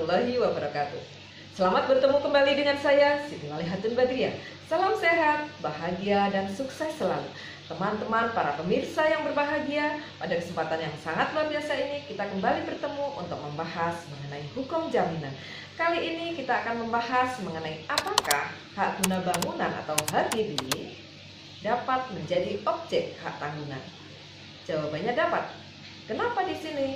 warahmatullahi wabarakatuh. Selamat bertemu kembali dengan saya, Siti Walihatun Badriah. Salam sehat, bahagia, dan sukses selalu. Teman-teman, para pemirsa yang berbahagia, pada kesempatan yang sangat luar biasa ini, kita kembali bertemu untuk membahas mengenai hukum jaminan. Kali ini kita akan membahas mengenai apakah hak guna bangunan atau HGB dapat menjadi objek hak tanggungan. Jawabannya dapat. Kenapa di sini?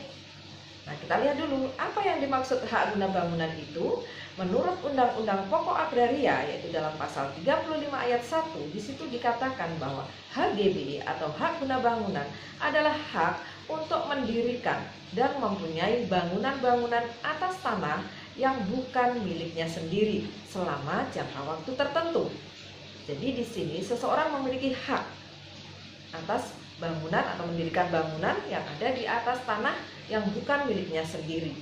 Nah, kita lihat dulu apa yang dimaksud hak guna bangunan itu. Menurut Undang-Undang Pokok Agraria, yaitu dalam pasal 35 ayat 1, di situ dikatakan bahwa HGB atau hak guna bangunan adalah hak untuk mendirikan dan mempunyai bangunan-bangunan atas tanah yang bukan miliknya sendiri selama jangka waktu tertentu. Jadi di sini seseorang memiliki hak atas bangunan atau mendirikan bangunan yang ada di atas tanah yang bukan miliknya sendiri.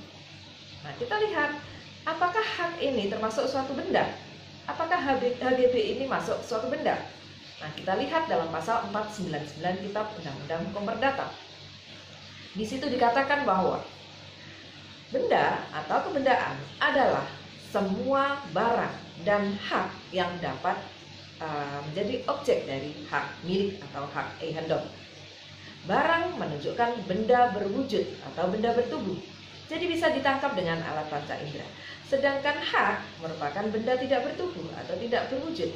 Nah, kita lihat apakah hak ini termasuk suatu benda? Apakah HGB ini masuk suatu benda? Nah, kita lihat dalam pasal 499 Kitab Undang-Undang Hukum Perdata. Di situ dikatakan bahwa benda atau kebendaan adalah semua barang dan hak yang dapat menjadi objek dari hak milik atau hak eigendom. Barang menunjukkan benda berwujud atau benda bertubuh, jadi bisa ditangkap dengan alat panca indera. Sedangkan hak merupakan benda tidak bertubuh atau tidak berwujud,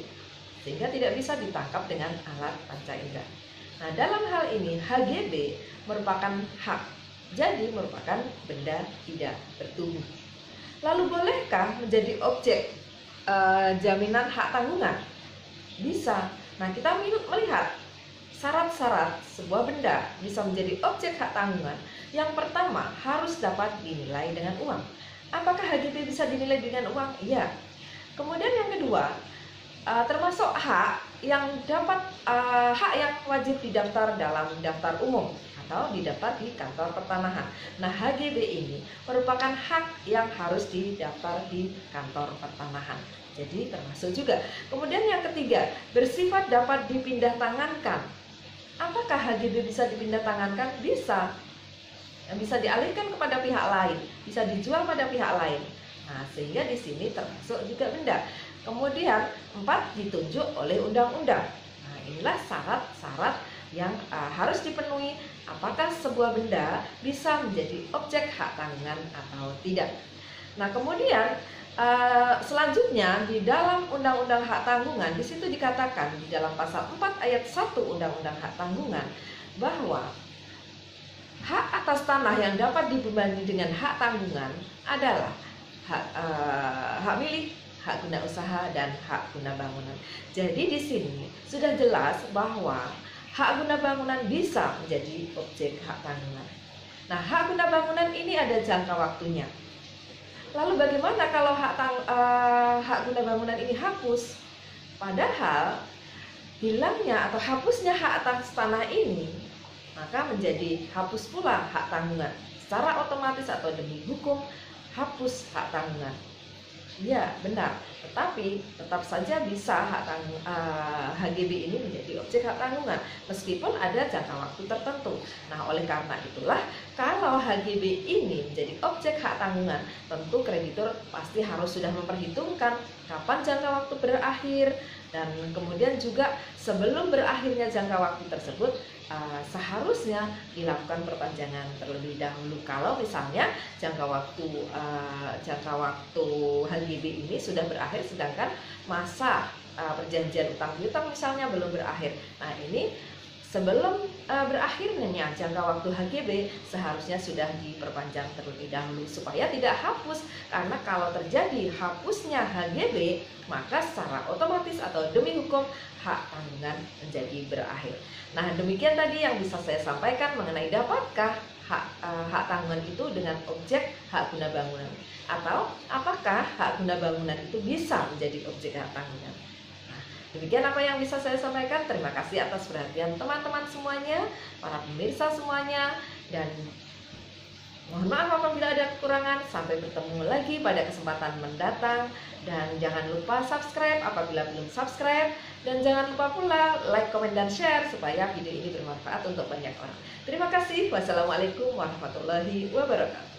sehingga tidak bisa ditangkap dengan alat panca indera. Nah, dalam hal ini HGB merupakan hak, jadi merupakan benda tidak bertubuh. Lalu bolehkah menjadi objek jaminan hak tanggungan? Bisa. Nah, kita melihat syarat-syarat sebuah benda bisa menjadi objek hak tanggungan. Yang pertama, harus dapat dinilai dengan uang. Apakah HGB bisa dinilai dengan uang? Iya. Kemudian yang kedua, termasuk hak yang wajib didaftar dalam daftar umum atau didaftar di kantor pertanahan. Nah, HGB ini merupakan hak yang harus didaftar di kantor pertanahan. Jadi termasuk juga. Kemudian yang ketiga, bersifat dapat dipindah tangankan. Apakah HGB bisa dipindah tangankan? Bisa. Bisa dialihkan kepada pihak lain, bisa dijual pada pihak lain. Nah, sehingga di sini termasuk juga benda. Kemudian 4, ditunjuk oleh undang-undang. Nah, inilah syarat-syarat yang harus dipenuhi apakah sebuah benda bisa menjadi objek hak tanggungan atau tidak. Nah, kemudian selanjutnya di dalam Undang-Undang Hak Tanggungan, di situ dikatakan di dalam pasal 4 ayat 1 Undang-Undang Hak Tanggungan bahwa hak atas tanah yang dapat dibebani dengan hak tanggungan adalah hak milik, hak guna usaha, dan hak guna bangunan. Jadi di sini sudah jelas bahwa hak guna bangunan bisa menjadi objek hak tanggungan. Nah, hak guna bangunan ini ada jangka waktunya. Lalu bagaimana kalau hak guna bangunan ini hapus? Padahal hilangnya atau hapusnya hak atas tanah ini, maka menjadi hapus pula hak tanggungan. Secara otomatis atau demi hukum, hapus hak tanggungan. Ya, benar. Tetapi tetap saja bisa HGB ini menjadi objek hak tanggungan meskipun ada jangka waktu tertentu. Nah, oleh karena itulah kalau HGB ini menjadi objek hak tanggungan, tentu kreditur pasti harus sudah memperhitungkan kapan jangka waktu berakhir, dan kemudian juga sebelum berakhirnya jangka waktu tersebut seharusnya dilakukan perpanjangan terlebih dahulu. Kalau misalnya jangka waktu HGB ini sudah berakhir sedangkan masa perjanjian utang piutang misalnya belum berakhir. Nah, ini sebelum berakhirnya jangka waktu HGB seharusnya sudah diperpanjang terlebih dahulu supaya tidak hapus, karena kalau terjadi hapusnya HGB maka secara otomatis atau demi hukum hak tanggungan menjadi berakhir. Nah, demikian tadi yang bisa saya sampaikan mengenai dapatkah hak tanggungan itu dengan objek hak guna bangunan, atau apakah hak guna bangunan itu bisa menjadi objek hak tanggungan. Demikian apa yang bisa saya sampaikan. Terima kasih atas perhatian teman-teman semuanya, para pemirsa semuanya, dan mohon maaf apabila ada kekurangan. Sampai bertemu lagi pada kesempatan mendatang, dan jangan lupa subscribe apabila belum subscribe, dan jangan lupa pula like, komen, dan share supaya video ini bermanfaat untuk banyak orang. Terima kasih. Wassalamualaikum warahmatullahi wabarakatuh.